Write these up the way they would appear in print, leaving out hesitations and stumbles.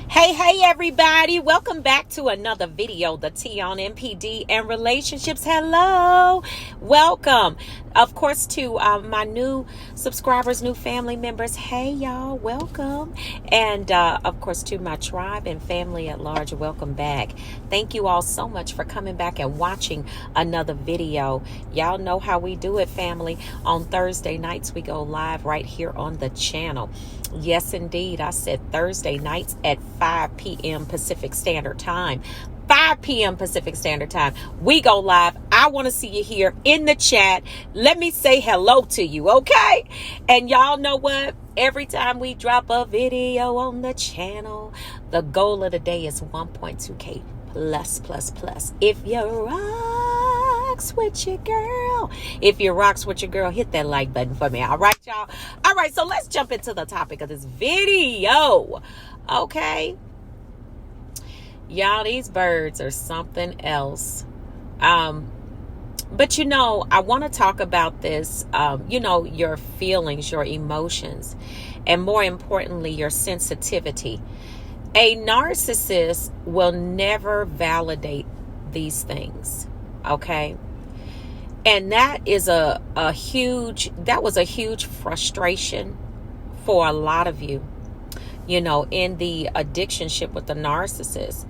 Hey everybody, welcome back to another video, the T on NPD and relationships. Hello, welcome of course to my new subscribers, new family members. Hey y'all, welcome. And of course to my tribe and family at large, welcome back. Thank you all so much for coming back and watching another video. Y'all know how we do it, family. On Thursday nights we go live right here on the channel. Yes indeed, I said Thursday nights at 5 p.m. Pacific Standard Time. 5 p.m. Pacific Standard Time. We go live. I want to see you here in the chat. Let me say hello to you, okay? And y'all know what? Every time we drop a video on the channel, the goal of the day is 1.2K plus. If you rocks with your girl, hit that like button for me. All right, y'all. All right, so let's jump into the topic of this video. Okay. Y'all, these birds are something else. But I want to talk about this, your feelings, your emotions, and more importantly, your sensitivity. A narcissist will never validate these things. Okay. And that is a huge frustration for a lot of you, in the addictionship with the narcissist.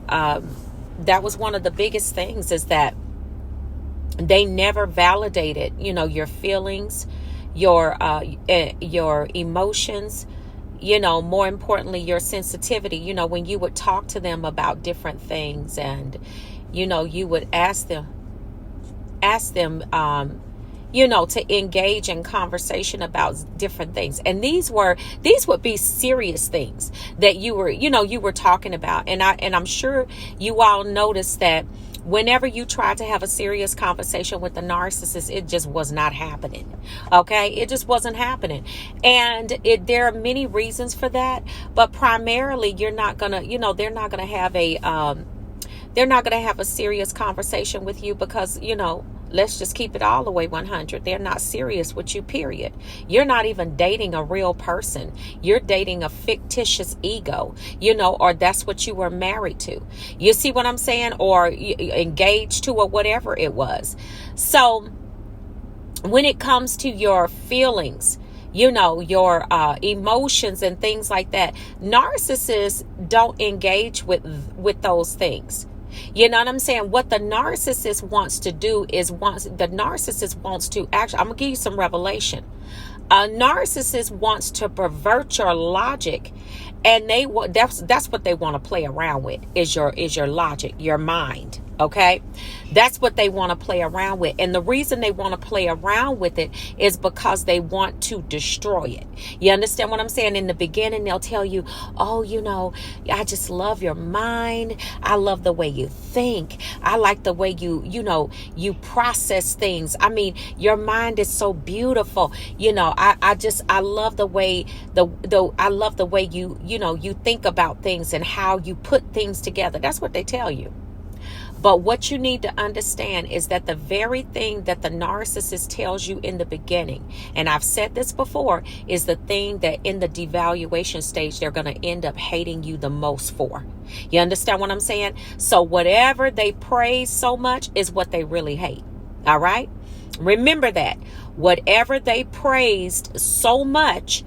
That was one of the biggest things, is that they never validated, your feelings, your emotions, more importantly, your sensitivity. When you would talk to them about different things, and, you would ask them, to engage in conversation about different things. And these would be serious things that you were talking about. And I'm sure you all noticed that whenever you try to have a serious conversation with the narcissist, it just was not happening. Okay. It just wasn't happening. And there are many reasons for that, but primarily they're not going to have a serious conversation with you because, let's just keep it all the way 100. They're not serious with you, period. You're not even dating a real person. You're dating a fictitious ego, or that's what you were married to. You see what I'm saying? Or engaged to, or whatever it was. So when it comes to your feelings, your emotions and things like that, narcissists don't engage with those things. You know what I'm saying? What the narcissist wants to do is actually, I'm going to give you some revelation. A narcissist wants to pervert your logic, and that's what they want to play around with, is your logic, your mind. Okay. That's what they want to play around with. And the reason they want to play around with it is because they want to destroy it. You understand what I'm saying? In the beginning, they'll tell you, oh, I just love your mind. I love the way you think. I like the way you process things. I mean, your mind is so beautiful. I love the way you think about things and how you put things together. That's what they tell you. But what you need to understand is that the very thing that the narcissist tells you in the beginning, and I've said this before, is the thing that in the devaluation stage, they're going to end up hating you the most for. You understand what I'm saying? So whatever they praise so much is what they really hate. All right? Remember that. Whatever they praised so much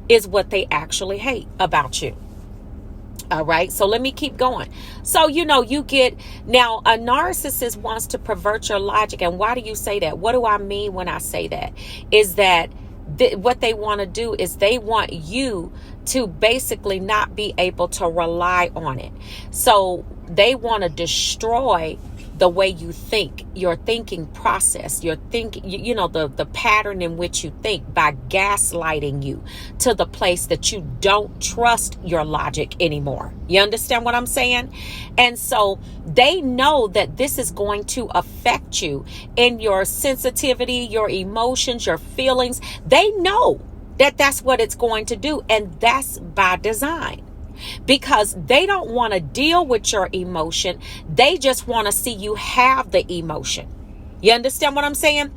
is what they actually hate about you. All right. So let me keep going. So, you get now a narcissist wants to pervert your logic. And why do you say that? What do I mean when I say that? Is that what they want to do is they want you to basically not be able to rely on it. So they want to destroy the way you think, your thinking process, your thinking, the pattern in which you think, by gaslighting you to the place that you don't trust your logic anymore. You understand what I'm saying? And so they know that this is going to affect you in your sensitivity, your emotions, your feelings. They know that that's what it's going to do. And that's by design. Because they don't want to deal with your emotion. They just want to see you have the emotion. You understand what I'm saying?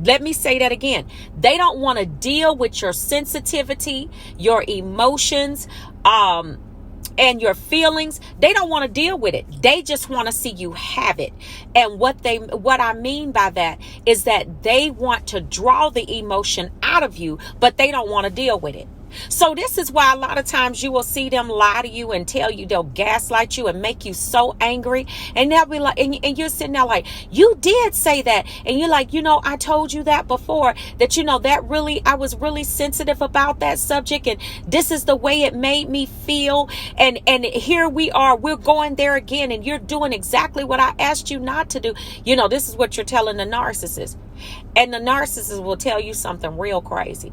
Let me say that again. They don't want to deal with your sensitivity, your emotions, and your feelings. They don't want to deal with it. They just want to see you have it. And what I mean by that is that they want to draw the emotion out of you, but they don't want to deal with it. So this is why a lot of times you will see them lie to you and tell you, they'll gaslight you and make you so angry. And they'll be like, and you're sitting there like, you did say that. And you're like, I told you that before, that, that really, I was really sensitive about that subject. And this is the way it made me feel. And here we are, we're going there again. And you're doing exactly what I asked you not to do. This is what you're telling the narcissist. And the narcissist will tell you something real crazy.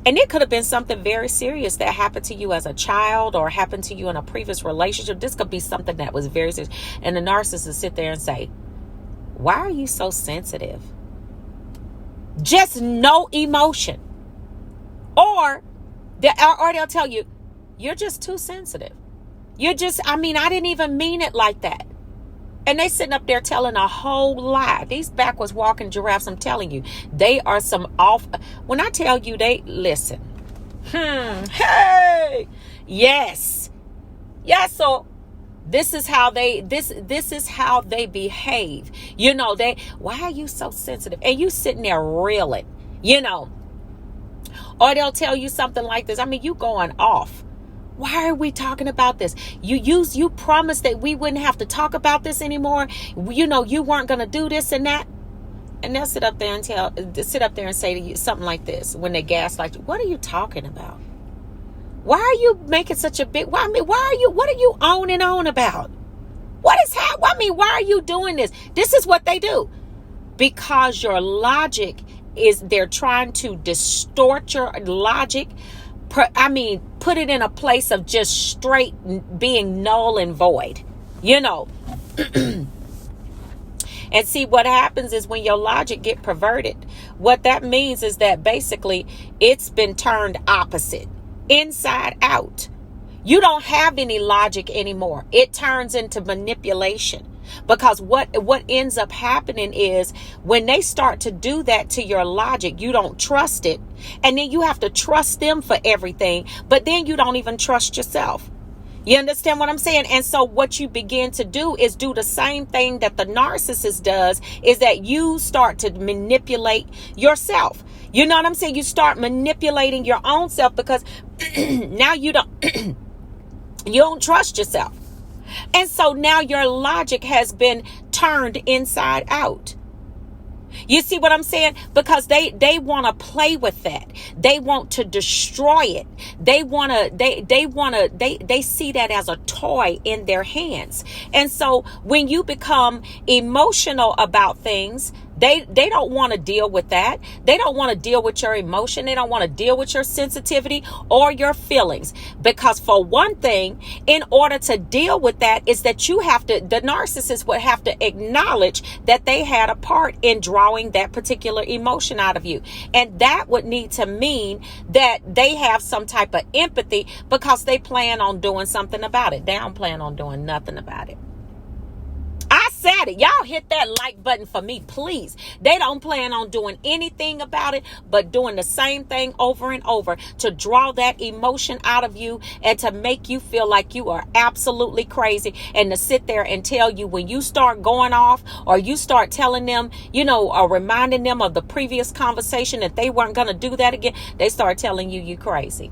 And it could have been something very serious that happened to you as a child or happened to you in a previous relationship. This could be something that was very serious. And the narcissist sit there and say, why are you so sensitive? Just no emotion. Or they'll tell you, you're just too sensitive. I didn't even mean it like that. And they sitting up there telling a whole lie. These backwards walking giraffes, I'm telling you, they are some off. When I tell you, they listen. Hey, yes. So this is how they behave. Why are you so sensitive? And you sitting there reeling, or they'll tell you something like this. You going off. Why are we talking about this? You promised that we wouldn't have to talk about this anymore. You weren't going to do this and that. And they'll sit up there and say to you something like this when they gaslight you. What are you talking about? Why are you making such a big, what are you on and on about? Why are you doing this? This is what they do. Because your logic they're trying to distort your logic. Put it in a place of just straight being null and void, And see, what happens is when your logic get perverted, what that means is that basically it's been turned opposite, inside out. You don't have any logic anymore. It turns into manipulation. Because what ends up happening is when they start to do that to your logic, you don't trust it. And then you have to trust them for everything. But then you don't even trust yourself. You understand what I'm saying? And so what you begin to do is do the same thing that the narcissist does, is that you start to manipulate yourself. You know what I'm saying? You start manipulating your own self because now you don't trust yourself. And so now your logic has been turned inside out. You see what I'm saying? Because they want to play with that. They want to destroy it. They see that as a toy in their hands. And so when you become emotional about things, they don't want to deal with that. They don't want to deal with your emotion. They don't want to deal with your sensitivity or your feelings. Because for one thing, in order to deal with that is that the narcissist would have to acknowledge that they had a part in drawing that particular emotion out of you. And that would need to mean that they have some type of empathy because they plan on doing something about it. They don't plan on doing nothing about it. I said it. Y'all hit that like button for me, please. They don't plan on doing anything about it, but doing the same thing over and over to draw that emotion out of you and to make you feel like you are absolutely crazy, and to sit there and tell you when you start going off or you start telling them, or reminding them of the previous conversation that they weren't going to do that again, they start telling you crazy.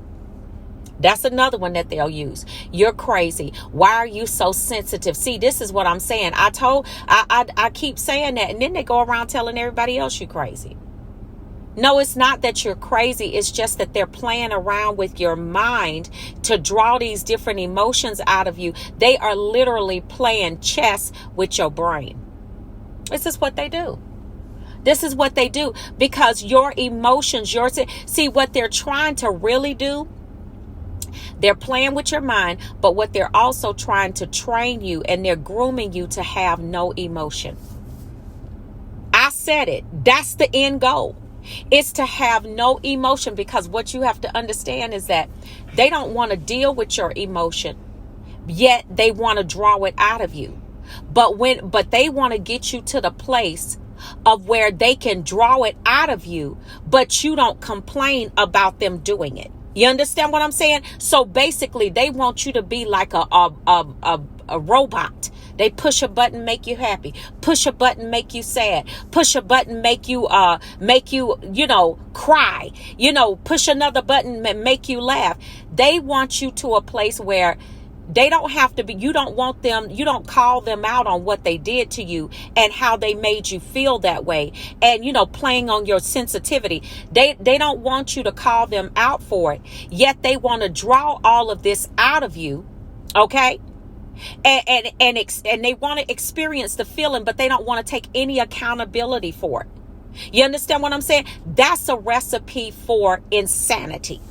That's another one that they'll use. You're crazy. Why are you so sensitive? See, this is what I'm saying. I keep saying that. And then they go around telling everybody else you're crazy. No, it's not that you're crazy. It's just that they're playing around with your mind to draw these different emotions out of you. They are literally playing chess with your brain. This is what they do. This is what they do because your emotions, see what they're trying to really do. They're playing with your mind, but what they're also trying to train you, and they're grooming you to have no emotion. I said it. That's the end goal. It's to have no emotion, because what you have to understand is that they don't want to deal with your emotion, yet they want to draw it out of you. But they want to get you to the place of where they can draw it out of you, but you don't complain about them doing it. You understand what I'm saying? So basically, they want you to be like a robot. They push a button, make you happy. Push a button, make you sad. Push a button, make you cry. Push another button, make you laugh. They want you to a place where they don't have to be, you don't want them, you don't call them out on what they did to you and how they made you feel that way. And, playing on your sensitivity. They don't want you to call them out for it. Yet they want to draw all of this out of you. Okay? And they want to experience the feeling, but they don't want to take any accountability for it. You understand what I'm saying? That's a recipe for insanity.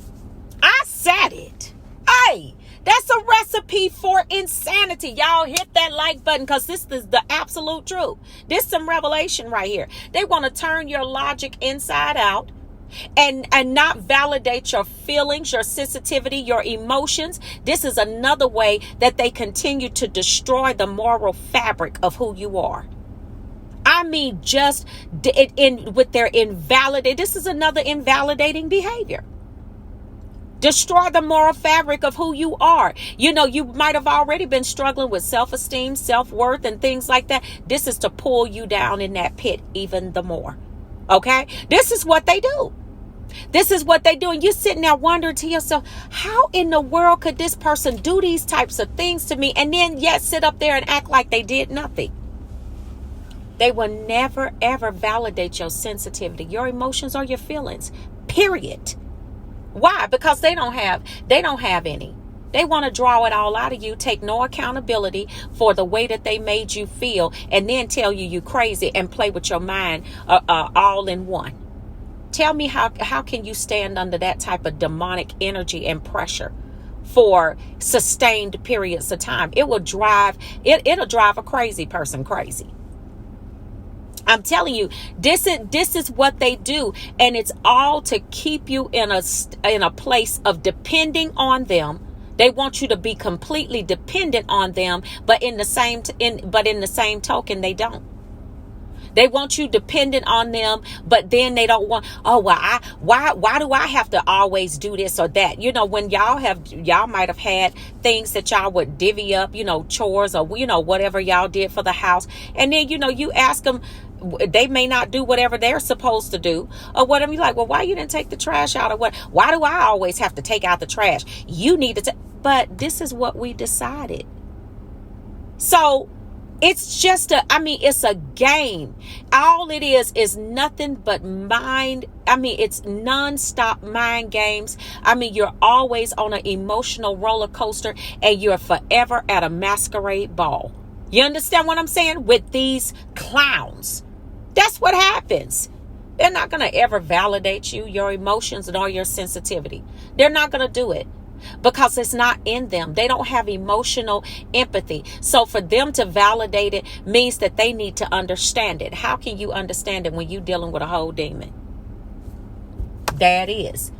I said it. Hey, that's a recipe for insanity. Y'all hit that like button because this is the absolute truth. This is some revelation right here. They want to turn your logic inside out and not validate your feelings, your sensitivity, your emotions. This is another way that they continue to destroy the moral fabric of who you are. I mean, just with their this is another invalidating behavior. Destroy the moral fabric of who you are. You might have already been struggling with self-esteem, self-worth, and things like that. This is to pull you down in that pit even the more. Okay? This is what they do. This is what they do. And you're sitting there wondering to yourself, how in the world could this person do these types of things to me and then yet sit up there and act like they did nothing? They will never, ever validate your sensitivity, your emotions, or your feelings. Period. Why? Because they don't have any. They want to draw it all out of you, take no accountability for the way that they made you feel, and then tell you crazy and play with your mind all in one. Tell me how can you stand under that type of demonic energy and pressure for sustained periods of time? It'll drive a crazy person crazy. I'm telling you, this is what they do, and it's all to keep you in a place of depending on them. They want you to be completely dependent on them, but in the same token, they don't. They want you dependent on them, but then they don't want, why do I have to always do this or that? When y'all might have had things that y'all would divvy up, chores or, whatever y'all did for the house. And then, you ask them, they may not do whatever they're supposed to do or whatever. You're like, well, why you didn't take the trash out or what? Why do I always have to take out the trash? You need to but this is what we decided. So it's just it's a game. All it is nothing but mind. It's nonstop mind games. You're always on an emotional roller coaster and you're forever at a masquerade ball. You understand what I'm saying? With these clowns. That's what happens. They're not going to ever validate you, your emotions, nor your sensitivity. They're not going to do it because it's not in them. They don't have emotional empathy. So for them to validate it means that they need to understand it. How can you understand it when you're dealing with a whole demon? That is.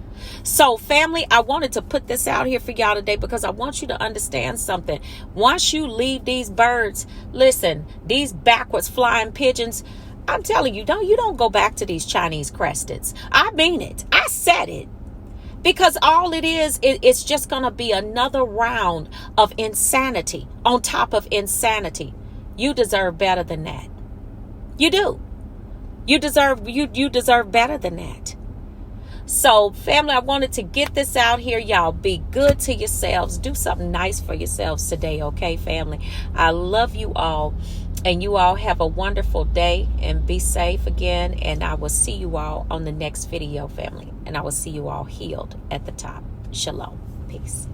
So family, I wanted to put this out here for y'all today because I want you to understand something. Once you leave these birds, listen, these backwards flying pigeons, I'm telling you, you don't go back to these Chinese cresteds. I mean it. I said it. Because all it is, it's just going to be another round of insanity on top of insanity. You deserve better than that. You do. You deserve better than that. So, family, I wanted to get this out here. Y'all be good to yourselves. Do something nice for yourselves today, okay, family? I love you all. And you all have a wonderful day and be safe again. And I will see you all on the next video, family. And I will see you all healed at the top. Shalom. Peace.